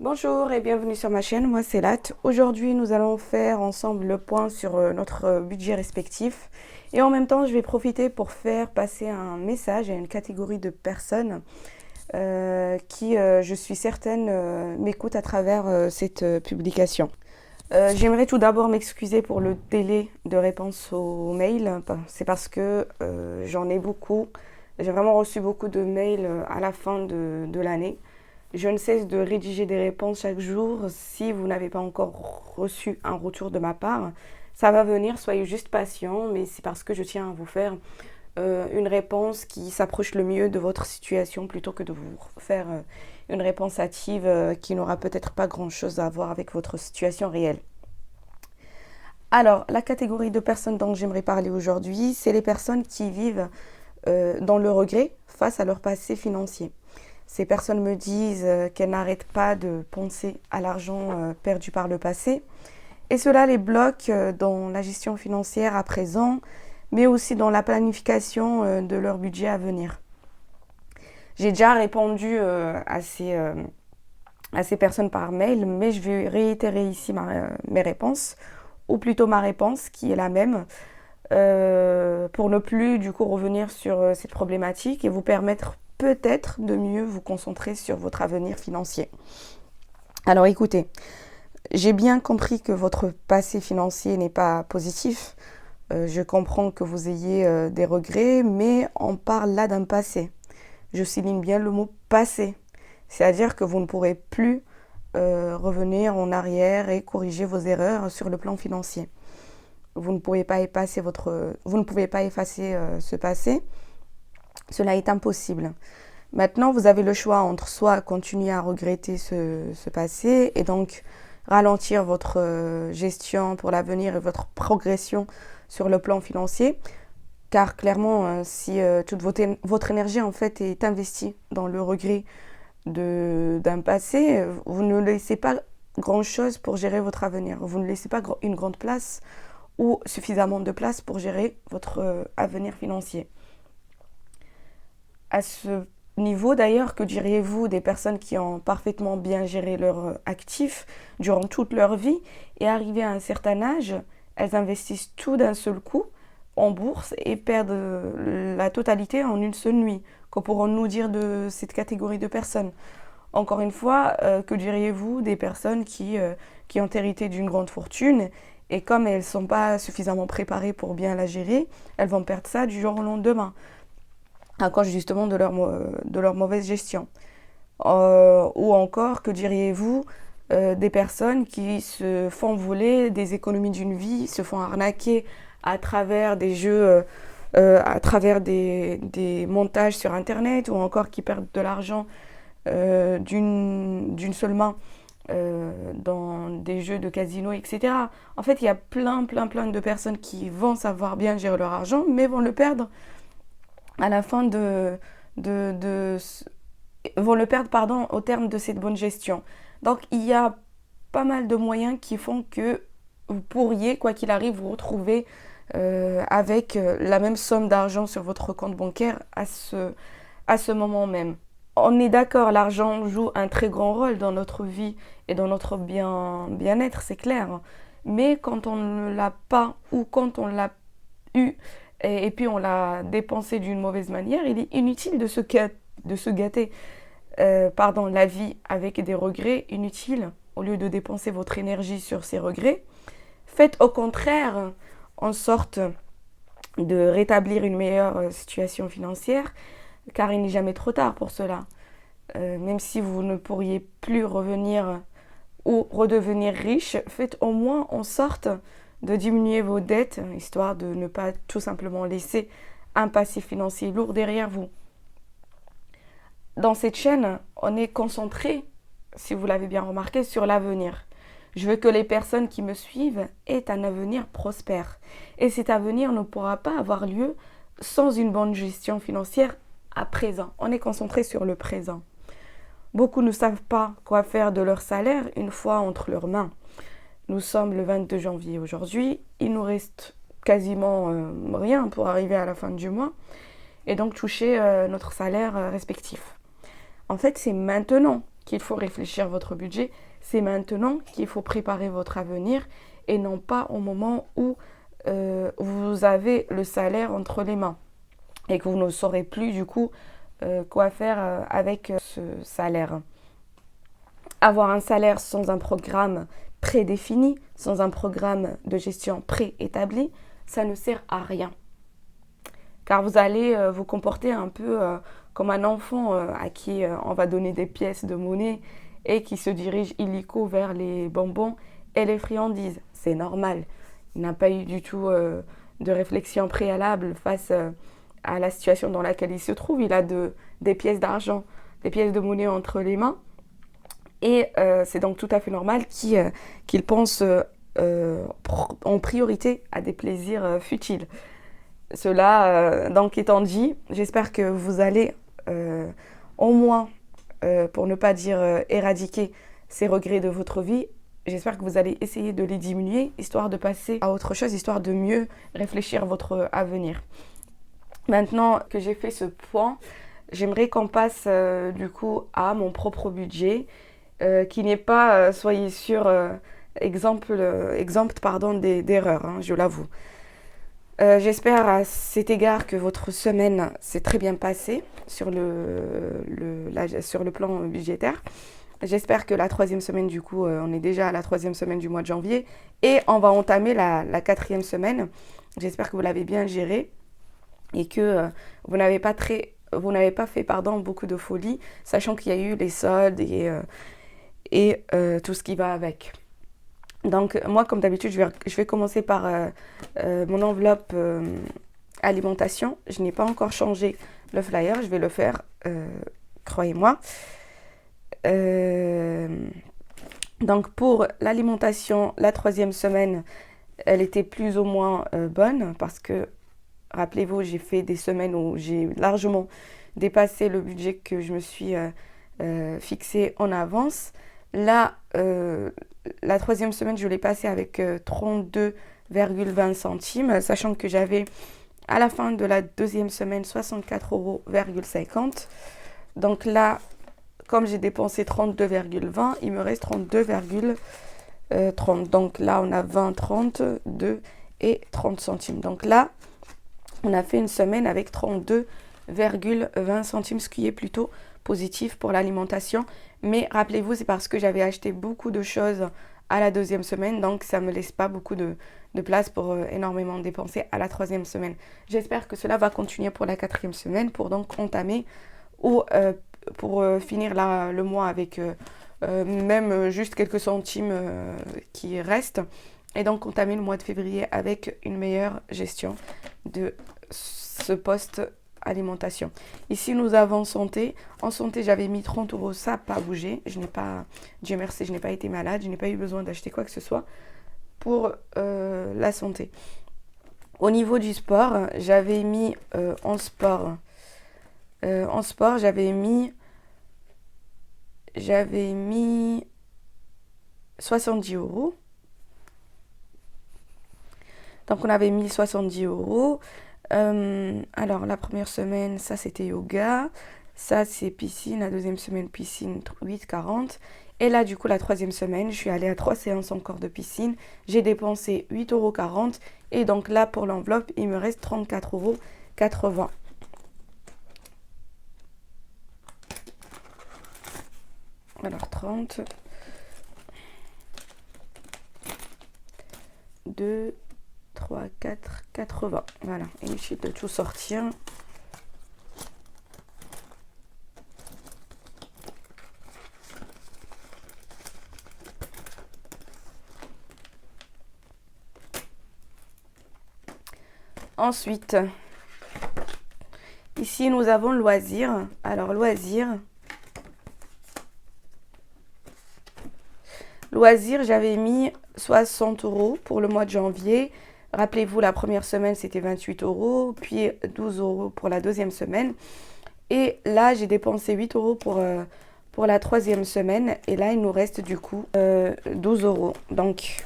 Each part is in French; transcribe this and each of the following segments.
Bonjour et bienvenue sur ma chaîne, moi c'est Lat. Aujourd'hui nous allons faire ensemble le point sur notre budget respectif et en même temps je vais profiter pour faire passer un message à une catégorie de personnes qui, je suis certaine, m'écoutent à travers cette publication. J'aimerais tout d'abord m'excuser pour le délai de réponse aux mails. C'est parce que j'en ai beaucoup. J'ai vraiment reçu beaucoup de mails à la fin de l'année. Je ne cesse de rédiger des réponses chaque jour. Si vous n'avez pas encore reçu un retour de ma part, ça va venir, soyez juste patient, mais c'est parce que je tiens à vous faire une réponse qui s'approche le mieux de votre situation plutôt que de vous faire une réponse hâtive qui n'aura peut-être pas grand-chose à voir avec votre situation réelle. Alors, la catégorie de personnes dont j'aimerais parler aujourd'hui, c'est les personnes qui vivent dans le regret face à leur passé financier. Ces personnes me disent qu'elles n'arrêtent pas de penser à l'argent perdu par le passé et cela les bloque dans la gestion financière à présent, mais aussi dans la planification de leur budget à venir. J'ai déjà répondu à ces personnes par mail, mais je vais réitérer ici mes réponses, ou plutôt ma réponse qui est la même, pour ne plus du coup revenir sur cette problématique et vous permettre peut-être de mieux vous concentrer sur votre avenir financier. Alors écoutez, j'ai bien compris que votre passé financier n'est pas positif. Je comprends que vous ayez des regrets, mais on parle là d'un passé. Je souligne bien le mot passé. C'est-à-dire que vous ne pourrez plus revenir en arrière et corriger vos erreurs sur le plan financier. Vous ne pouvez pas effacer ce passé. Cela est impossible. Maintenant, vous avez le choix entre soit continuer à regretter ce passé et donc ralentir votre gestion pour l'avenir et votre progression sur le plan financier. Car clairement, si toute votre énergie en fait est investie dans le regret d'un passé, vous ne laissez pas grand-chose pour gérer votre avenir. Vous ne laissez pas une grande place ou suffisamment de place pour gérer votre avenir financier. À ce niveau d'ailleurs, que diriez-vous des personnes qui ont parfaitement bien géré leurs actifs durant toute leur vie et arrivées à un certain âge, elles investissent tout d'un seul coup en bourse et perdent la totalité en une seule nuit? Que pourrons-nous dire de cette catégorie de personnes? Encore une fois, que diriez-vous des personnes qui ont hérité d'une grande fortune et comme elles ne sont pas suffisamment préparées pour bien la gérer, elles vont perdre ça du jour au lendemain à cause justement de leur mauvaise gestion. Ou encore, que diriez-vous des personnes qui se font voler des économies d'une vie, se font arnaquer à travers des jeux, à travers des montages sur Internet, ou encore qui perdent de l'argent d'une seule main dans des jeux de casino, etc. En fait, il y a plein de personnes qui vont savoir bien gérer leur argent, mais vont le perdre à la fin vont le perdre au terme de cette bonne gestion. Donc il y a pas mal de moyens qui font que vous pourriez, quoi qu'il arrive, vous retrouver avec la même somme d'argent sur votre compte bancaire à ce moment même. On est d'accord, l'argent joue un très grand rôle dans notre vie et dans notre bien-être, c'est clair. Mais quand on ne l'a pas ou quand on l'a eu et puis on l'a dépensé d'une mauvaise manière, il est inutile de se gâter la vie avec des regrets inutiles. Au lieu de dépenser votre énergie sur ces regrets, faites au contraire en sorte de rétablir une meilleure situation financière, car il n'est jamais trop tard pour cela. Même si vous ne pourriez plus revenir ou redevenir riche, faites au moins en sorte de diminuer vos dettes, histoire de ne pas tout simplement laisser un passif financier lourd derrière vous. Dans cette chaîne, on est concentré, si vous l'avez bien remarqué, sur l'avenir. Je veux que les personnes qui me suivent aient un avenir prospère. Et cet avenir ne pourra pas avoir lieu sans une bonne gestion financière à présent. On est concentré sur le présent. Beaucoup ne savent pas quoi faire de leur salaire une fois entre leurs mains. Nous sommes le 22 janvier aujourd'hui, il nous reste quasiment rien pour arriver à la fin du mois et donc toucher notre salaire respectif. En fait, c'est maintenant qu'il faut réfléchir votre budget, c'est maintenant qu'il faut préparer votre avenir et non pas au moment où vous avez le salaire entre les mains et que vous ne saurez plus du coup quoi faire avec ce salaire. Avoir un salaire sans un programme prédéfini, sans un programme de gestion préétabli, ça ne sert à rien. Car vous allez vous comporter un peu comme un enfant à qui on va donner des pièces de monnaie et qui se dirige illico vers les bonbons et les friandises. C'est normal. Il n'a pas eu du tout de réflexion préalable face à la situation dans laquelle il se trouve. Il a des pièces d'argent, des pièces de monnaie entre les mains. Et c'est donc tout à fait normal qu'il pense en priorité à des plaisirs futiles. Cela, donc étant dit, j'espère que vous allez au moins, pour ne pas dire éradiquer ces regrets de votre vie, j'espère que vous allez essayer de les diminuer, histoire de passer à autre chose, histoire de mieux réfléchir à votre avenir. Maintenant que j'ai fait ce point, j'aimerais qu'on passe du coup à mon propre budget, qui n'est pas, soyez sûr, exempt d'erreurs, hein, je l'avoue. J'espère à cet égard que votre semaine s'est très bien passée sur le plan budgétaire. J'espère que la 3e semaine, du coup, on est déjà à la 3e semaine du mois de janvier et on va entamer la 4e semaine. J'espère que vous l'avez bien gérée et que vous n'avez pas fait beaucoup de folie, sachant qu'il y a eu les soldes et tout ce qui va avec. Donc moi, comme d'habitude, je vais commencer par mon enveloppe alimentation. Je n'ai pas encore changé le flyer, je vais le faire, croyez-moi. Donc pour l'alimentation, la 3e semaine, elle était plus ou moins bonne parce que, rappelez-vous, j'ai fait des semaines où j'ai largement dépassé le budget que je me suis fixé en avance. Là, la 3e semaine, je l'ai passée avec 32,20 centimes, sachant que j'avais à la fin de la 2e semaine 64,50 €. Donc là, comme j'ai dépensé 32,20, il me reste 32,30. Donc là, on a 20, 30, 2 et 30 centimes. Donc là, on a fait une semaine avec 32,20 centimes, ce qui est plutôt positif pour l'alimentation. Mais rappelez-vous, c'est parce que j'avais acheté beaucoup de choses à la 2e semaine, donc ça ne me laisse pas beaucoup de place pour énormément dépenser à la 3e semaine. J'espère que cela va continuer pour la 4e semaine, pour donc entamer ou pour finir le mois avec même juste quelques centimes qui restent, et donc entamer le mois de février avec une meilleure gestion de ce poste alimentation. Ici, nous avons santé. En santé, j'avais mis 30 €. Ça n'a pas bougé. Dieu merci, je n'ai pas été malade. Je n'ai pas eu besoin d'acheter quoi que ce soit pour la santé. Au niveau du sport, j'avais mis en sport, j'avais mis 70 €. Donc, on avait mis 70 €. Alors, la première semaine, ça c'était yoga. Ça c'est piscine. La 2e semaine, piscine 8,40 €. Et là, du coup, la 3e semaine, je suis allée à 3 séances encore de piscine. J'ai dépensé 8,40 €. Et donc là, pour l'enveloppe, il me reste 34,80 €. Alors, 30. 2, 3, 4, 80. Voilà, inutile de tout sortir. Ensuite, ici nous avons loisirs. Alors loisirs, j'avais mis 60 € pour le mois de janvier. Rappelez-vous, la première semaine, c'était 28 €, puis 12 € pour la 2e semaine. Et là, j'ai dépensé 8 € pour la 3e semaine. Et là, il nous reste du coup 12 €. Donc,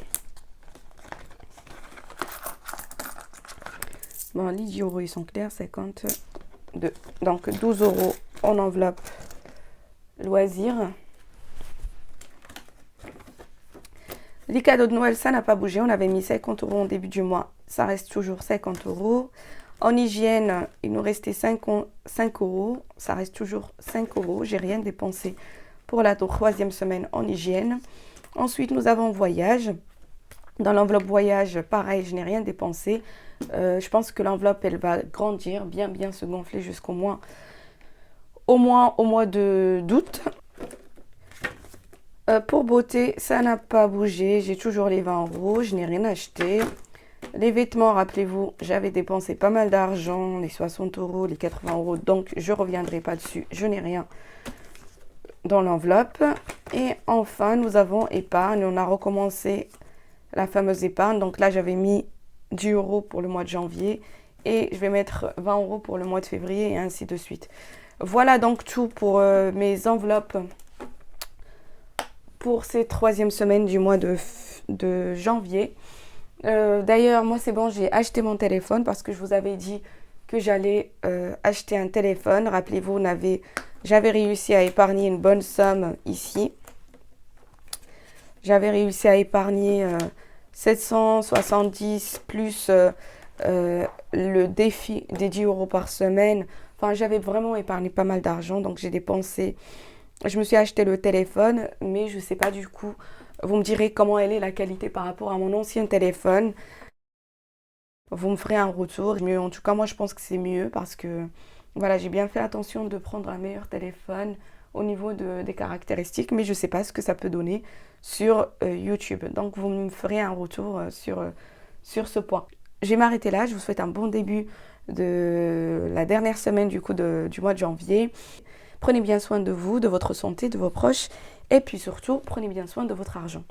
bon, les 10 €, ils sont clairs, 52. Donc, 12 € en enveloppe loisirs. Les cadeaux de Noël, ça n'a pas bougé. On avait mis 50 euros au début du mois. Ça reste toujours 50 euros. En hygiène, il nous restait 5 euros. Ça reste toujours 5 euros. J'ai rien dépensé pour la troisième semaine en hygiène. Ensuite, nous avons voyage. Dans l'enveloppe voyage, pareil, je n'ai rien dépensé. Je pense que l'enveloppe, elle va grandir, bien se gonfler jusqu'au moins, au mois d'août. Pour beauté, ça n'a pas bougé. J'ai toujours les 20 euros. Je n'ai rien acheté. Les vêtements, rappelez-vous, j'avais dépensé pas mal d'argent, les 60 euros, les 80 euros. Donc, je ne reviendrai pas dessus. Je n'ai rien dans l'enveloppe. Et enfin, nous avons épargne. On a recommencé la fameuse épargne. Donc là, j'avais mis 10 euros pour le mois de janvier. Et je vais mettre 20 euros pour le mois de février et ainsi de suite. Voilà donc tout pour mes enveloppes pour cette troisième semaine du mois de janvier. D'ailleurs, moi c'est bon, j'ai acheté mon téléphone parce que je vous avais dit que j'allais acheter un téléphone. Rappelez-vous, j'avais réussi à épargner une bonne somme ici. J'avais réussi à épargner 770 plus le défi des 10 euros par semaine. Enfin, j'avais vraiment épargné pas mal d'argent, donc j'ai dépensé. Je me suis acheté le téléphone, mais je ne sais pas du coup. Vous me direz comment elle est la qualité par rapport à mon ancien téléphone. Vous me ferez un retour. Mais en tout cas, moi, je pense que c'est mieux parce que voilà, j'ai bien fait attention de prendre un meilleur téléphone au niveau des caractéristiques, mais je ne sais pas ce que ça peut donner sur YouTube. Donc, vous me ferez un retour sur ce point. Je vais m'arrêter là. Je vous souhaite un bon début de la dernière semaine du mois de janvier. Prenez bien soin de vous, de votre santé, de vos proches et puis surtout, prenez bien soin de votre argent.